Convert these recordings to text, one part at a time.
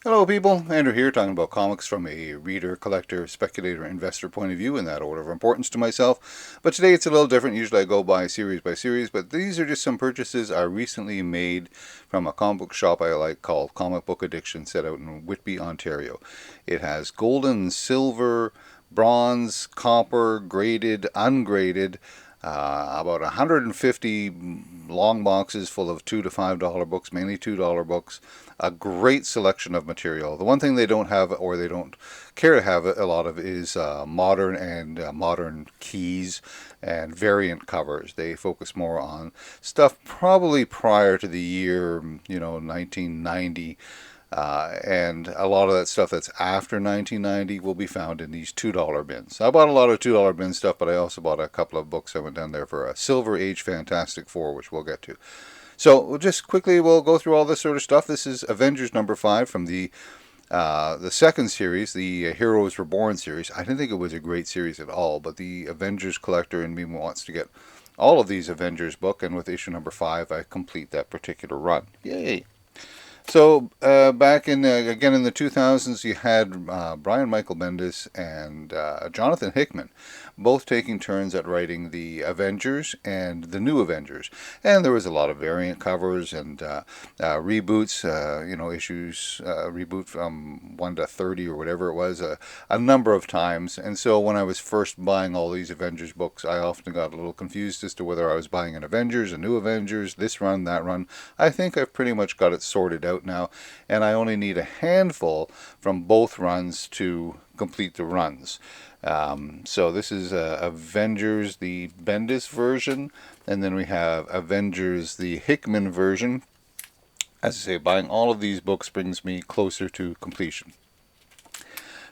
Hello people, Andrew here talking about comics from a reader, collector, speculator, investor point of view in that order of importance to myself. But today it's a little different. Usually I go by series, but these are just some purchases I recently made from a comic book shop I like called Comic Book Addiction set out in Whitby, Ontario. It has golden, silver, bronze, copper, graded, ungraded, about 150 long boxes full of $2 to $5 books, mainly $2 books. A great selection of material. The one thing they don't have, or they don't care to have a lot of, is modern and modern keys and variant covers. They focus more on stuff probably prior to the year, 1990. And a lot of that stuff that's after 1990 will be found in these $2 bins. I bought a lot of $2 bin stuff, but I also bought a couple of books. I went down there for a Silver Age Fantastic Four, which we'll get to. So we'll just quickly we'll go through all this sort of stuff. This is Avengers #5 from the second series, the Heroes Reborn series. I didn't think it was a great series at all, but the Avengers collector in me wants to get all of these Avengers book, and with issue #5, I complete that particular run. Yay! So back in again in the 2000s, you had Brian Michael Bendis and Jonathan Hickman, both taking turns at writing the Avengers and the New Avengers, and there was a lot of variant covers and reboots, issues reboot from 1 to 30 or whatever it was, a number of times. And so when I was first buying all these Avengers books, I often got a little confused as to whether I was buying an Avengers, a New Avengers, this run, that run. I think I've pretty much got it sorted out now, and I only need a handful from both runs to complete the runs. So this is Avengers, the Bendis version, and then we have Avengers, the Hickman version. As I say, buying all of these books brings me closer to completion.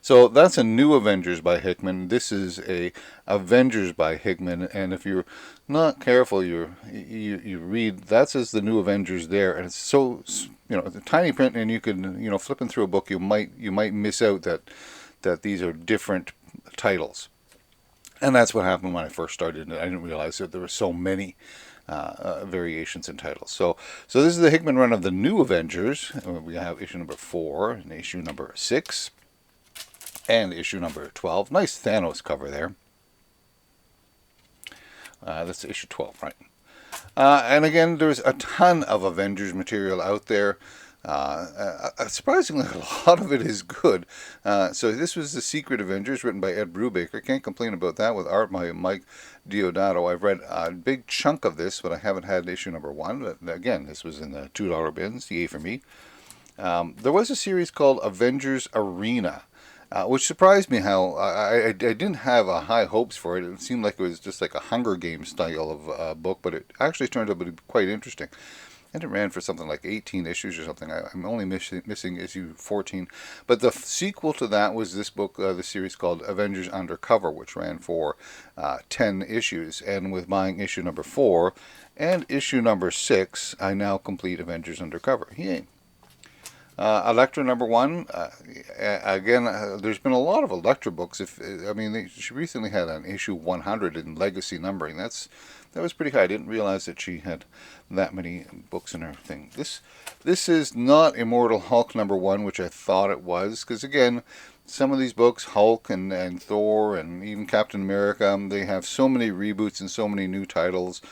So that's a New Avengers by Hickman. This is a Avengers by Hickman, and if you're not careful, you read that says the New Avengers there, and it's so the tiny print, and you can flipping through a book, you might miss out that these are different titles. And that's what happened when I first started. I didn't realize that there were so many variations in titles. So this is the Hickman run of the New Avengers. We have issue #4 and issue #6 and issue #12. Nice Thanos cover there. That's issue 12, right? And again, there's a ton of Avengers material out there. Surprisingly, a lot of it is good. So this was The Secret Avengers, written by Ed Brubaker. Can't complain about that, with art by Mike Diodato. I've read a big chunk of this, but I haven't had issue #1. But again, this was in the $2 bins, yay for me. There was a series called Avengers Arena, which surprised me how I didn't have high hopes for it. It seemed like it was just like a Hunger Games style of book, but it actually turned out to be quite interesting. And it ran for something like 18 issues or something. I'm only missing issue 14. But the sequel to that was this book, the series called Avengers Undercover, which ran for 10 issues. And with buying issue #4 and issue #6, I now complete Avengers Undercover. Yay. Electra #1. Again, there's been a lot of Electra books. She recently had an issue 100 in legacy numbering. That was pretty high. I didn't realize that she had that many books in her thing. This is not Immortal Hulk #1, which I thought it was, because again, some of these books, Hulk and Thor and even Captain America, they have so many reboots and so many new titles.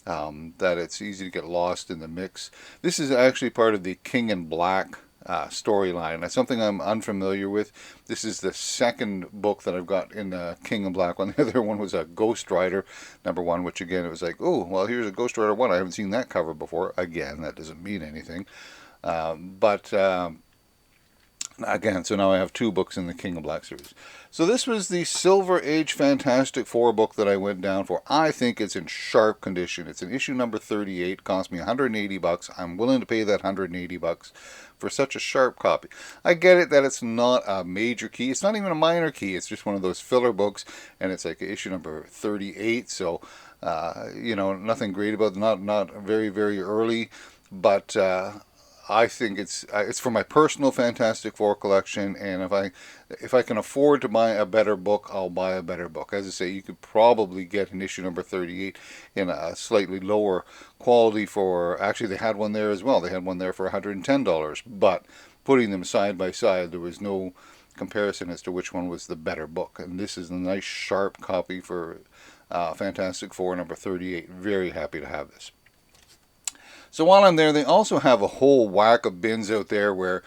That it's easy to get lost in the mix. This is actually part of the King in Black storyline. That's something I'm unfamiliar with. This is the second book that I've got in the King in Black one. The other one was a Ghost Rider #1, which again, it was like, oh, well, here's a Ghost Rider 1. I haven't seen that cover before. Again, that doesn't mean anything. But again, so now I have 2 books in the King of Black series. So this was the Silver Age Fantastic Four book that I went down for. I think it's in sharp condition. It's an issue #38. Cost me $180. I'm willing to pay that $180 for such a sharp copy. I get it that it's not a major key. It's not even a minor key. It's just one of those filler books, and it's like issue #38. So nothing great about it. Not very, very early, but I think it's for my personal Fantastic Four collection, and if I can afford to buy a better book, I'll buy a better book. As I say, you could probably get an issue #38 in a slightly lower quality for. Actually, they had one there as well. They had one there for $110, but putting them side by side, there was no comparison as to which one was the better book. And this is a nice sharp copy for Fantastic Four number 38. Very happy to have this. So while I'm there, they also have a whole whack of bins out there where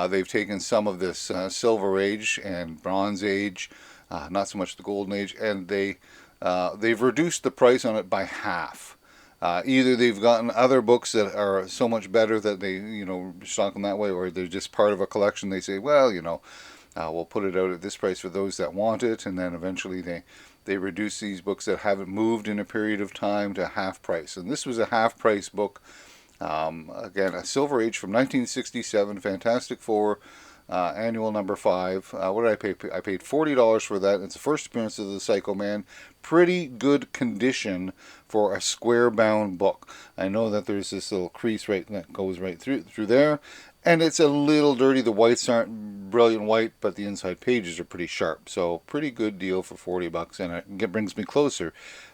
they've taken some of this Silver Age and Bronze Age, not so much the Golden Age, and they've reduced the price on it by half. Either they've gotten other books that are so much better that they, stock them that way, or they're just part of a collection. They say, well, we'll put it out at this price for those that want it, and then eventually they reduce these books that haven't moved in a period of time to half price. And this was a half price book. Again, a Silver Age from 1967, Fantastic Four, annual number 5. What did I pay? I paid $40 for that. It's the first appearance of the Psycho Man. Pretty good condition for a square-bound book. I know that there's this little crease that goes right through there, and it's a little dirty. The whites aren't brilliant white, but the inside pages are pretty sharp. So pretty good deal for $40, and it brings me closer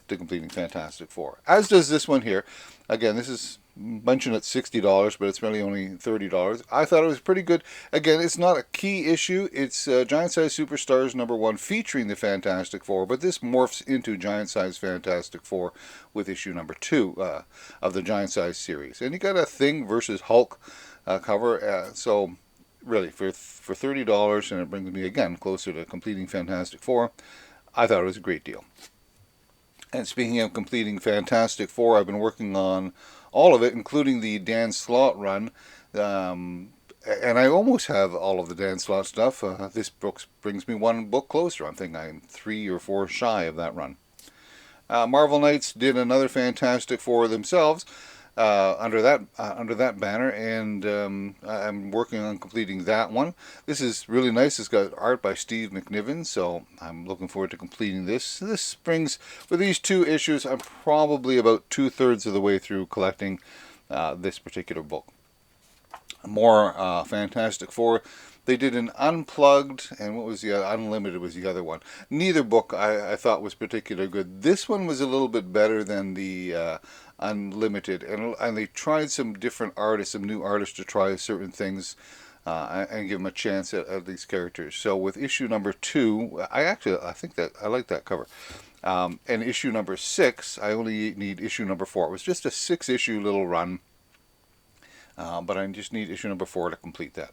to completing Fantastic Four. As does this one here. Again, this is mentioned at $60, but it's really only $30. I thought it was pretty good. Again, it's not a key issue. It's Giant Size Superstars number 1 featuring the Fantastic Four, but this morphs into Giant Size Fantastic Four with issue number 2 of the Giant Size series. And you got a Thing versus Hulk cover. So really, for $30, and it brings me again closer to completing Fantastic Four, I thought it was a great deal. And speaking of completing Fantastic Four, I've been working on all of it, including the Dan Slott run. And I almost have all of the Dan Slott stuff. This book brings me one book closer. I think I'm 3 or 4 shy of that run. Marvel Knights did another Fantastic Four themselves under that banner, and I'm working on completing that one. This is really nice. It's got art by Steve McNiven, so I'm looking forward to completing this. This brings, with these 2 issues, I'm probably about 2/3 of the way through collecting this particular book. More Fantastic Four. They did an Unplugged, and what was the other? Unlimited was the other one. Neither book I thought was particularly good. This one was a little bit better than the Unlimited, and they tried some different artists, some new artists to try certain things and give them a chance at these characters. So with issue number 2, I think that I like that cover. And issue number 6, I only need issue number 4. It was just a 6-issue little run, but I just need issue number 4 to complete that.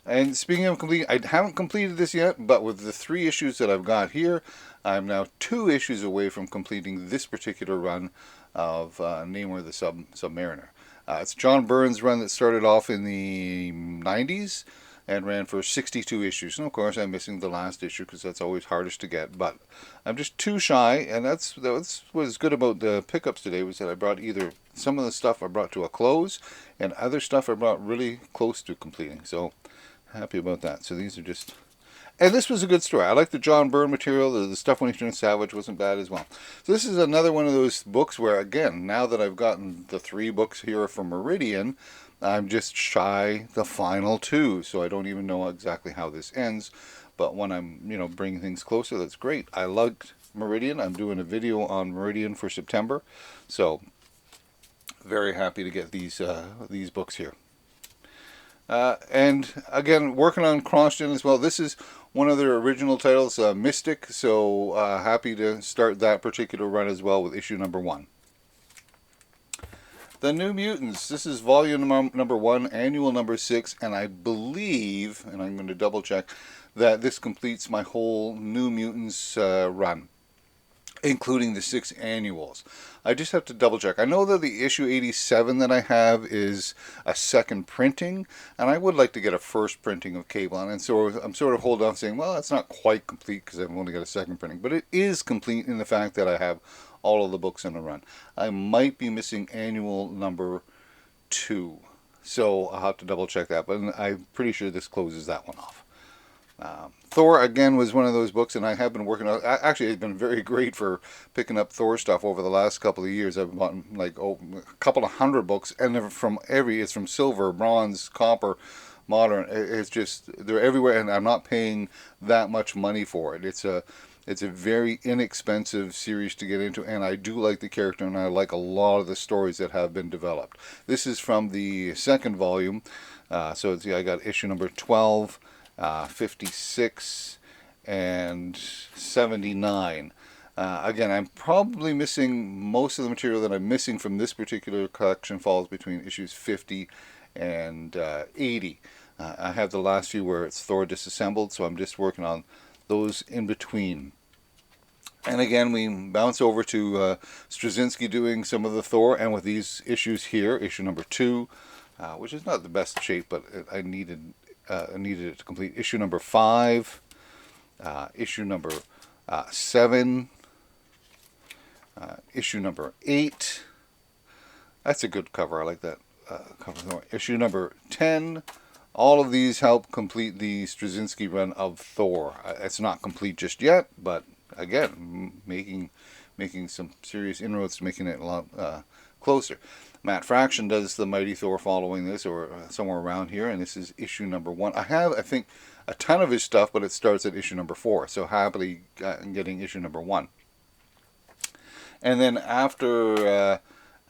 And speaking of completing, I haven't completed this yet, but with the 3 issues that I've got here, I'm now 2 issues away from completing this particular run of Namor the Submariner. It's John Byrne's run that started off in the 90s and ran for 62 issues. And of course, I'm missing the last issue because that's always hardest to get. But I'm just too shy, and that's what was good about the pickups today, was that I brought either some of the stuff I brought to a close, and other stuff I brought really close to completing. So happy about that. So these are just... And this was a good story. I like the John Byrne material. The stuff when he turned savage wasn't bad as well. So this is another one of those books where, again, now that I've gotten the 3 books here from Meridian, I'm just shy the final 2. So I don't even know exactly how this ends. But when I'm, bringing things closer, that's great. I liked Meridian. I'm doing a video on Meridian for September. So very happy to get these books here. And again, working on CrossGen as well. This is one of their original titles, Mystic, so happy to start that particular run as well with issue number 1. The New Mutants, this is volume number 1, annual number 6, and I believe, and I'm going to double check, that this completes my whole New Mutants run, including the 6 annuals. I just have to double check. I know that the issue 87 that I have is a second printing, and I would like to get a first printing of Cable, and so I'm sort of holding off saying, well, that's not quite complete because I've only got a second printing, but it is complete in the fact that I have all of the books in the run. I might be missing annual number 2, so I'll have to double check that, but I'm pretty sure this closes that one off. Thor, again, was one of those books, and I have been working on... Actually, it's been very great for picking up Thor stuff over the last couple of years. I've bought like a couple of 100 books, and they're from it's from silver, bronze, copper, modern. It's just, they're everywhere, and I'm not paying that much money for it. It's a very inexpensive series to get into, and I do like the character, and I like a lot of the stories that have been developed. This is from the second volume. So it's, yeah, I got issue number 12, 56, and 79. Again, I'm probably missing most of the material that I'm missing from this particular collection falls between issues 50 and 80. I have the last few where it's Thor disassembled, so I'm just working on those in between. And again, we bounce over to Straczynski doing some of the Thor, and with these issues here, issue number 2, which is not the best shape, but I needed it to complete. Issue number 5, issue number 7, issue number 8. That's a good cover. I like that cover. Issue number 10. All of these help complete the Straczynski run of Thor. It's not complete just yet, but again, making some serious inroads to making it a lot closer. Matt Fraction does the Mighty Thor following this, or somewhere around here, and this is issue number 1. I have, I think, a ton of his stuff, but it starts at issue number 4, so happily getting issue number 1. And then after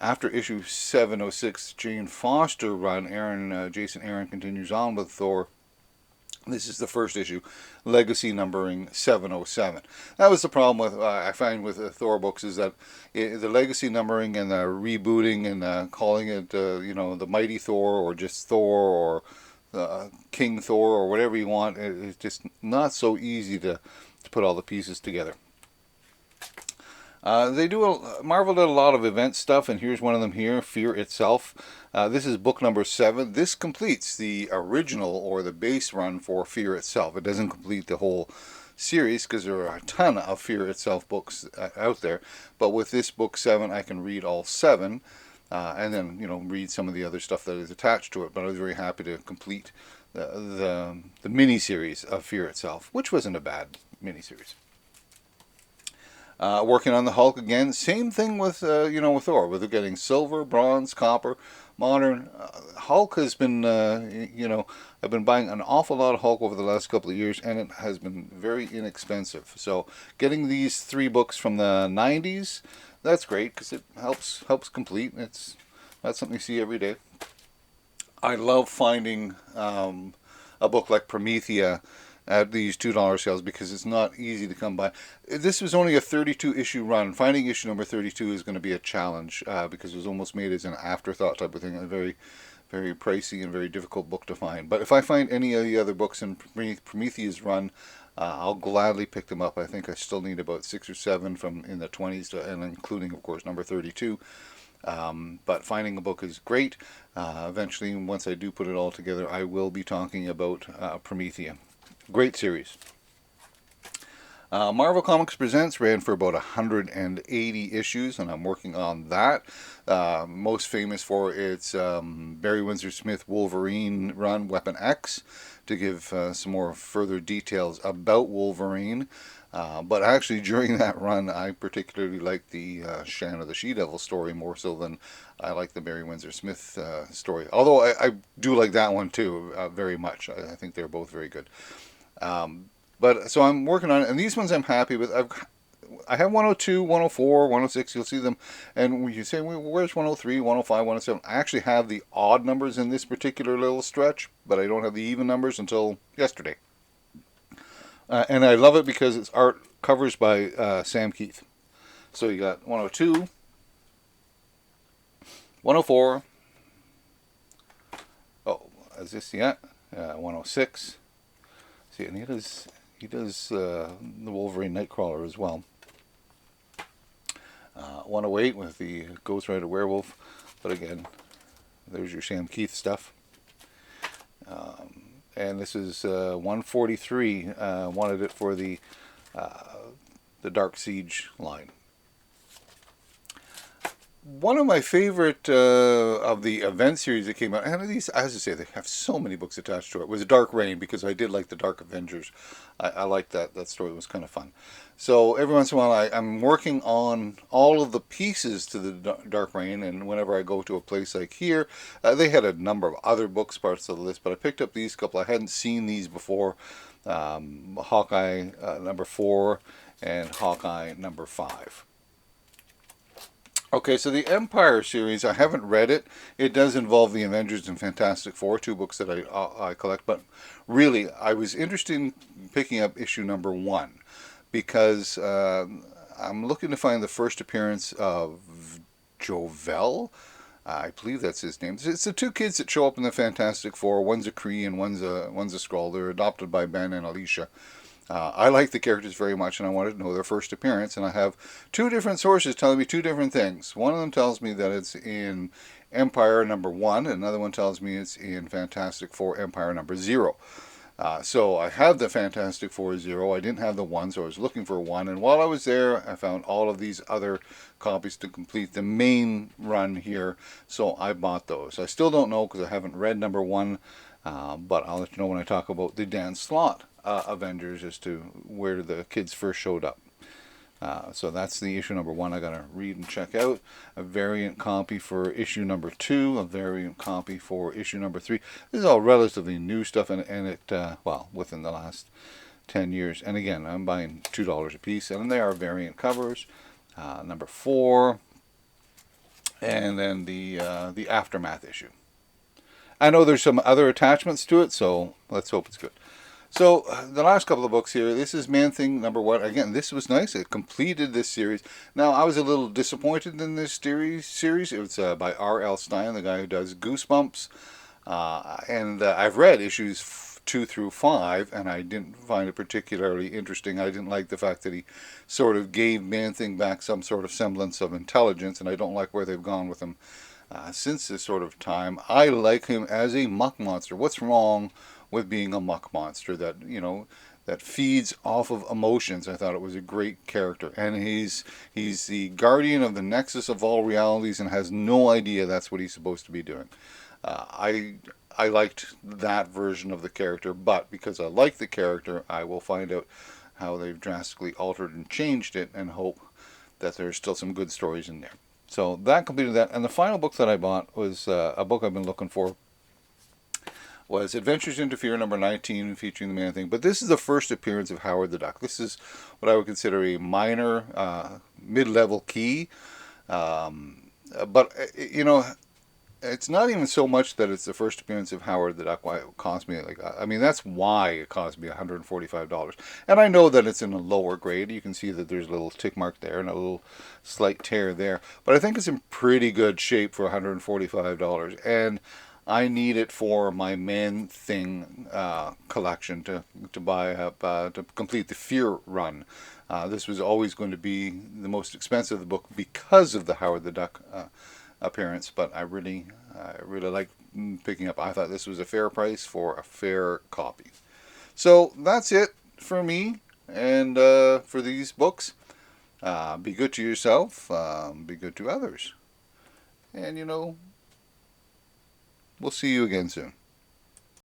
issue 706, Jane Foster run, Jason Aaron continues on with Thor. This is the first issue, Legacy numbering 707. That was the problem with I find with Thor books, is that the Legacy numbering and the rebooting and calling it the Mighty Thor or just Thor or King Thor or whatever you want, it's just not so easy to put all the pieces together. Marvel did a lot of event stuff, and here's one of them here, Fear Itself. This is book number 7. This completes the original or the base run for Fear Itself. It doesn't complete the whole series because there are a ton of Fear Itself books out there. But with this book 7, I can read all 7, and then read some of the other stuff that is attached to it. But I was very happy to complete the mini-series of Fear Itself, which wasn't a bad mini-series. Working on the Hulk again. Same thing with with Thor. With getting silver, bronze, copper, modern. Hulk has been I've been buying an awful lot of Hulk over the last couple of years, and it has been very inexpensive. So getting these 3 books from the 90s, that's great because it helps complete. That's something you see every day. I love finding a book like Promethea at these $2 sales because it's not easy to come by. This was only a 32 issue run. Finding issue number 32 is going to be a challenge because it was almost made as an afterthought type of thing. A very, very pricey and very difficult book to find. But if I find any of the other books in Promethea's run, I'll gladly pick them up. I think I still need about 6 or 7 from in the 20s, and including, of course, number 32. But finding a book is great. Eventually, once I do put it all together, I will be talking about Promethea. Great series. Marvel Comics Presents ran for about 180 issues, and I'm working on that. Most famous for its Barry Windsor Smith Wolverine run, Weapon X, to give some more further details about Wolverine. But actually, during that run, I particularly liked the Shanna the She-Devil story more so than I like the Barry Windsor Smith story. Although I do like that one too, very much. I think they're both very good. But so I'm working on it, and these ones I'm happy with. I have 102, 104, 106. You'll see them, and when you say, well, where's 103, 105, 107? I actually have the odd numbers in this particular little stretch, but I don't have the even numbers until yesterday. And I love it because it's art covers by Sam Keith. So you got 102, 104. Oh, is this yet? 106. See, and he does the Wolverine Nightcrawler as well. 108 with the Ghost Rider Werewolf, but again, there's your Sam Keith stuff. And this is 143. Wanted it for the Dark Siege line. One of my favorite of the event series that came out, and these, as I say, they have so many books attached to it, was Dark Reign, because I did like the Dark Avengers. I liked that story. It was kind of fun. So every once in a while I'm working on all of the pieces to the Dark Reign, and whenever I go to a place like here, they had a number of other books parts of the list, but I picked up these couple. I hadn't seen these before. Hawkeye number 4 and Hawkeye number 5. Okay, so the Empire series, I haven't read it. It does involve the Avengers and Fantastic Four, two books that I collect. But really, I was interested in picking up issue number one because I'm looking to find the first appearance of Jovel. I believe that's his name. It's the two kids that show up in the Fantastic Four. One's a Kree and one's a Skrull. They're adopted by Ben and Alicia. I like the characters very much, and I wanted to know their first appearance. And I have two different sources telling me two different things. One of them tells me that it's in Empire number one, and another one tells me it's in Fantastic Four Empire number zero. So I have the Fantastic Four Zero. I didn't have the one, so I was looking for one. And while I was there, I found all of these other copies to complete the main run here. So I bought those. I still don't know because I haven't read number one, but I'll let you know when I talk about the Dan Slott Avengers as to where the kids first showed up. So that's the issue number one I gotta read and check out. A variant copy for issue number two, a variant copy for issue number three. This is all relatively new stuff, and it, well, within the last 10 years. And again, I'm buying $2 a piece, and they are variant covers. Number four, and then the Aftermath issue. I know there's some other attachments to it, so let's hope it's good. So the last couple of books here, this is Man Thing number one. Again, this was nice. It completed this series. Now, I was a little disappointed in this series. It was by R.L. Stine, the guy who does Goosebumps. And I've read issues 2 through 5, and I didn't find it particularly interesting. I didn't like the fact that he sort of gave Man Thing back some sort of semblance of intelligence, and I don't like where they've gone with him since this sort of time. I like him as a muck monster. What's wrong with being a muck monster that, that feeds off of emotions? I thought it was a great character, and he's the guardian of the nexus of all realities and has no idea that's what he's supposed to be doing. I liked that version of the character, but because I like the character, I will find out how they've drastically altered and changed it, and hope that there's still some good stories in there. So that completed that, and the final book that I bought was a book I've been looking for, was Adventures into Fear number 19, featuring the Man Thing. But this is the first appearance of Howard the Duck. This is what I would consider a minor, mid-level key. But, it's not even so much that it's the first appearance of Howard the Duck. Why it cost me, that's why it cost me $145. And I know that it's in a lower grade. You can see that there's a little tick mark there and a little slight tear there. But I think it's in pretty good shape for $145. And I need it for my Man Thing collection to buy up to complete the Fear run. This was always going to be the most expensive of the book because of the Howard the Duck appearance, but I really like picking up. I thought this was a fair price for a fair copy. So that's it for me and for these books. Be good to yourself. Be good to others. And we'll see you again soon.